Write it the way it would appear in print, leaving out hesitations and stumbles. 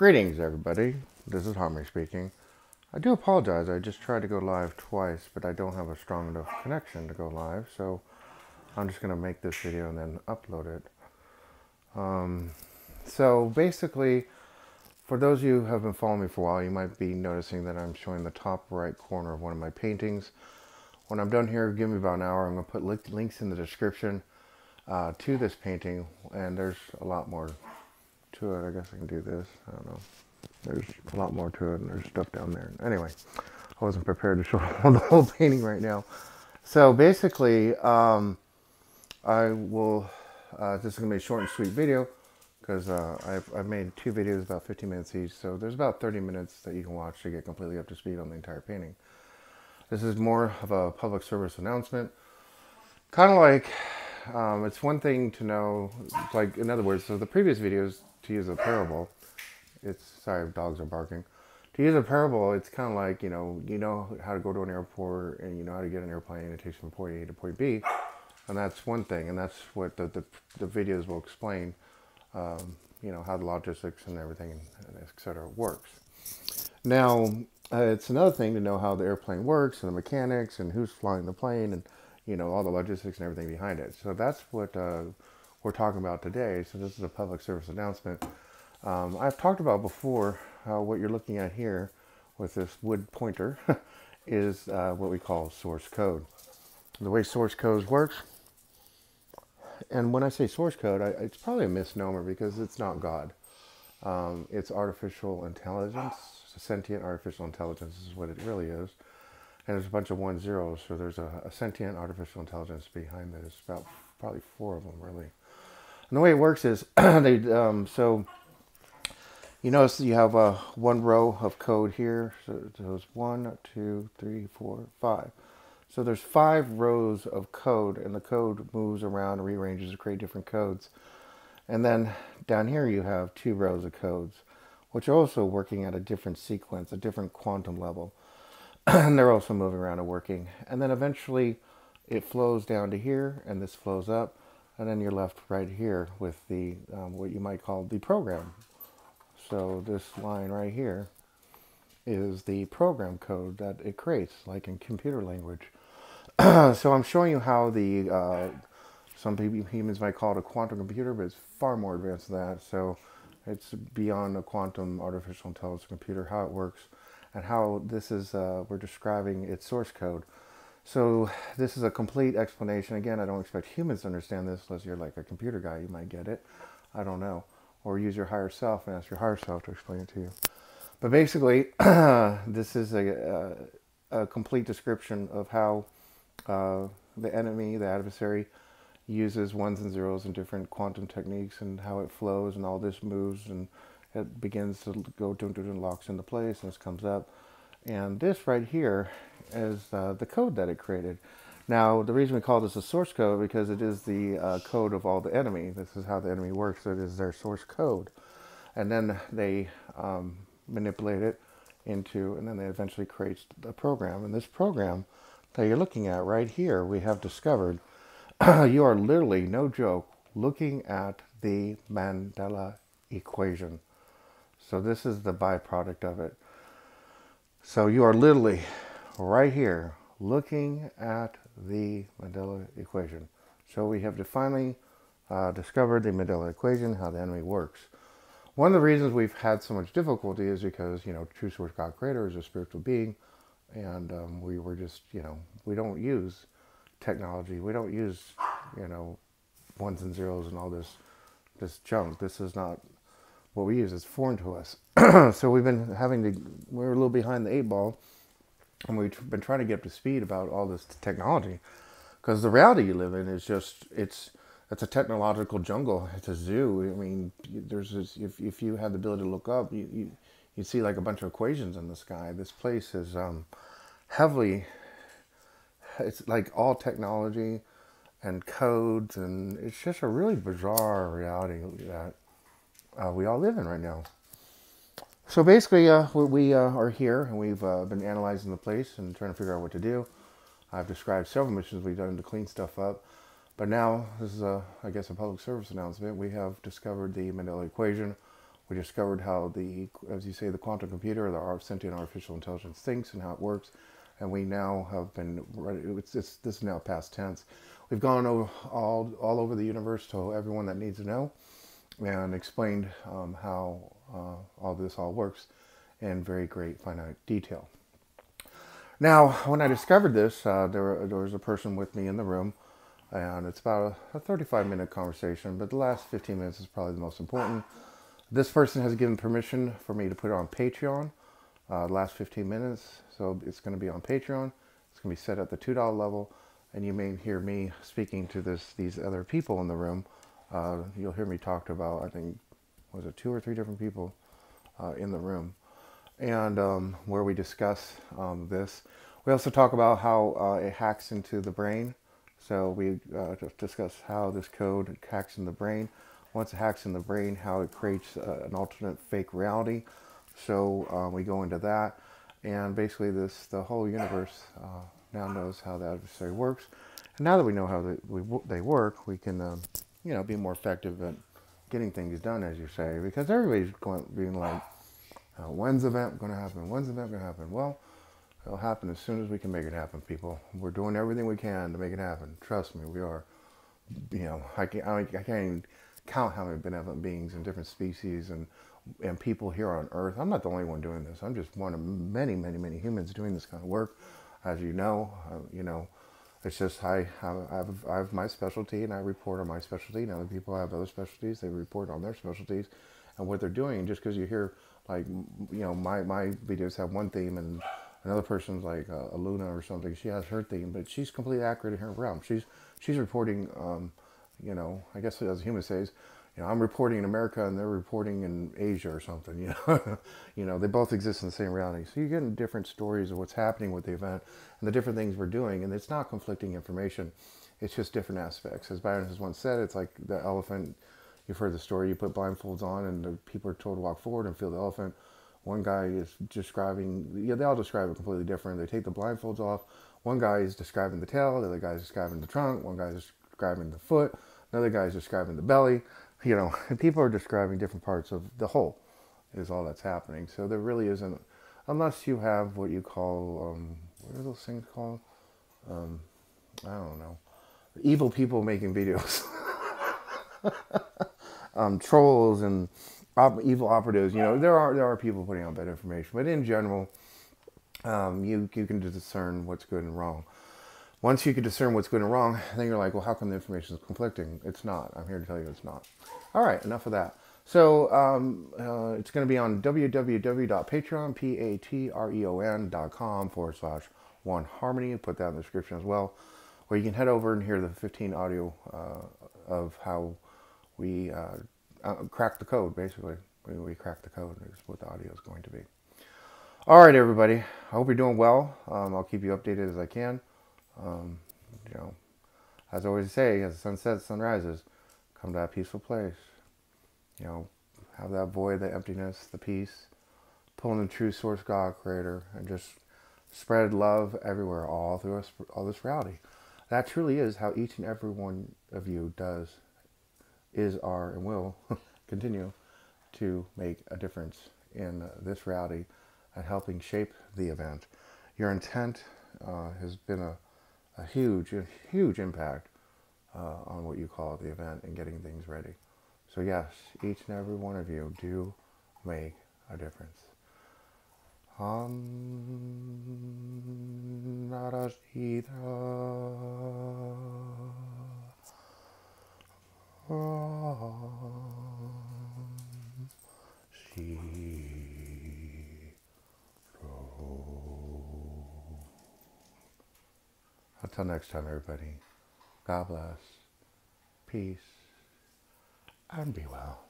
Greetings, everybody. This is Harmony speaking. I do apologize. I just tried to go live twice, but I don't have a strong enough connection to go live, so I'm just going to make this video and then upload it. So basically, for those of you who have been following me for a while, you might be noticing that I'm showing the top right corner of one of my paintings. When I'm done here, give me about an hour. I'm going to put links in the description to this painting, and there's a lot more to it. I guess I can do this. I don't know. There's a lot more to it, and there's stuff down there. Anyway, I wasn't prepared to show the whole painting right now. So basically, I will, this is going to be a short and sweet video, because I've made 2 videos about 15 minutes each, so there's about 30 minutes that you can watch to get completely up to speed on the entire painting. This is more of a public service announcement. Kind of like, it's one thing to know, like, in other words, so the previous videos, to use a parable, sorry, dogs are barking. To use a parable, it's kind of like, you know how to go to an airport, and you know how to get an airplane, and it takes you from point A to point B. And that's one thing, and that's what the videos will explain, you know, how the logistics and everything, and et cetera, works. Now, it's another thing to know how the airplane works, and the mechanics, and who's flying the plane, and, you know, all the logistics and everything behind it. So that's what we're talking about today. So this is a public service announcement. I've talked about before what you're looking at here with this wood pointer is what we call source code. The way source code works, and when I say source code, it's probably a misnomer because it's not God. It's artificial intelligence. Sentient artificial intelligence is what it really is. And there's a bunch of 1 zeros, so there's a sentient artificial intelligence behind this. About probably 4 of them, really. And the way it works is, so you notice you have one row of code here. So there's 1, 2, 3, 4, 5. So there's 5 rows of code, and the code moves around and rearranges to create different codes. And then down here you have 2 rows of codes, which are also working at a different sequence, a different quantum level. And they're also moving around and working. And then eventually it flows down to here, and this flows up, and then you're left right here with the what you might call the program. So this line right here is the program code that it creates, like in computer language. So I'm showing you how the some humans might call it a quantum computer, but it's far more advanced than that. So it's beyond a quantum artificial intelligence computer, how it works, and how this is, we're describing its source code. So this is a complete explanation. Again, I don't expect humans to understand this unless you're like a computer guy. You might get it. I don't know. Or use your higher self and ask your higher self to explain it to you. But basically, this is a complete description of how the enemy, the adversary, uses 1s and 0s in different quantum techniques, and how it flows, and all this moves, and it begins to go to and locks into place, and this comes up. And this right here is the code that it created. Now, the reason we call this a source code, because it is the code of all the enemy. This is how the enemy works. It is their source code. And then they manipulate it into, and then they eventually create a program. And this program that you're looking at right here, we have discovered, you are literally, no joke, looking at the Mandela equation. So this is the byproduct of it. So you are literally right here looking at the Mandela equation. So we have finally discovered the Mandela equation, how the enemy works. One of the reasons we've had so much difficulty is because, you know, true source God creator is a spiritual being, and we were just, you know, we don't use technology. We don't use, you know, 1s and 0s and all this junk. This is not what we use. It's foreign to us. So we've been we're a little behind the 8 ball, and we've been trying to get up to speed about all this technology, because the reality you live in is just, it's a technological jungle. It's a zoo. I mean, there's this, if you have the ability to look up, you see like a bunch of equations in the sky. This place is heavily, it's like all technology and codes, and it's just a really bizarre reality that we all live in right now. So basically, we are here, and we've been analyzing the place and trying to figure out what to do. I've described several missions we've done to clean stuff up, but now this is I guess a public service announcement. We have discovered the Mandela equation. We discovered how as you say, the quantum computer, the sentient artificial intelligence thinks and how it works. And we now have been, this is now past tense. We've gone over all over the universe to everyone that needs to know and explained how all this all works in very great finite detail. Now, when I discovered this, there was a person with me in the room, and it's about a 35-minute conversation, but the last 15 minutes is probably the most important. This person has given permission for me to put it on Patreon, the last 15 minutes, so it's going to be on Patreon. It's going to be set at the $2 level, and you may hear me speaking to these other people in the room. You'll hear me talk to about, I think, was it 2 or 3 different people in the room, and where we discuss this. We also talk about how it hacks into the brain. So we discuss how this code hacks in the brain. Once it hacks in the brain, how it creates an alternate fake reality. So we go into that, and basically the whole universe now knows how the adversary works. And now that we know how they work, we can be more effective at getting things done, as you say, because everybody's being like, when's the event going to happen? When's the event going to happen? Well, it'll happen as soon as we can make it happen, people. We're doing everything we can to make it happen. Trust me, we are. I can't even count how many benevolent beings and different species and people here on Earth. I'm not the only one doing this. I'm just one of many, many, many humans doing this kind of work. As you know, it's just I have my specialty, and I report on my specialty. And other people have other specialties. They report on their specialties and what they're doing. Just because you hear, like, my videos have one theme, and another person's like a Luna or something, she has her theme, but she's completely accurate in her realm. She's reporting, I guess as a human says, I'm reporting in America and they're reporting in Asia or something. They both exist in the same reality. So you're getting different stories of what's happening with the event and the different things we're doing, and it's not conflicting information. It's just different aspects. As Byron has once said, it's like the elephant. You've heard the story. You put blindfolds on, and the people are told to walk forward and feel the elephant. One guy is describing, they all describe it completely different. They take the blindfolds off. One guy is describing the tail, the other guy is describing the trunk, one guy is describing the foot, another guy is describing the belly. And people are describing different parts of the whole is all that's happening. So there really isn't, unless you have what you call, what are those things called? I don't know. Evil people making videos. Trolls and evil operatives. There are people putting out bad information, but in general, you can discern what's good and wrong. Once you can discern what's good and wrong, then you're like, well, how come the information is conflicting? It's not. I'm here to tell you it's not. All right, enough of that. So it's going to be on www.patreon, patreon.com/OneHarmony. Put that in the description as well. Or you can head over and hear the 15 audio of how we crack the code, basically. We crack the code is what the audio is going to be. All right, everybody. I hope you're doing well. I'll keep you updated as I can. As I always say, as the sun sets, sun rises, come to that peaceful place. Have that void, that emptiness, the peace. Pull in the true source, God, Creator, and just spread love everywhere, all through us, all this reality. That truly is how each and every one of you is, are, and will continue to make a difference in this reality and helping shape the event. Your intent has been a huge impact on what you call the event and getting things ready. So yes, each and every one of you do make a difference. Until next time, everybody, God bless, peace, and be well.